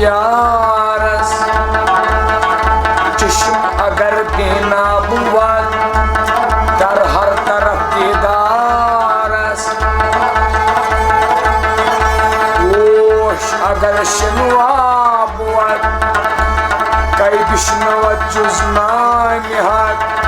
Yaris चश्म अगर देना बुआ कर हर तरफ दीदारस ओश अगर शनुआ बुआ कई बिश्नवत जुजना निहात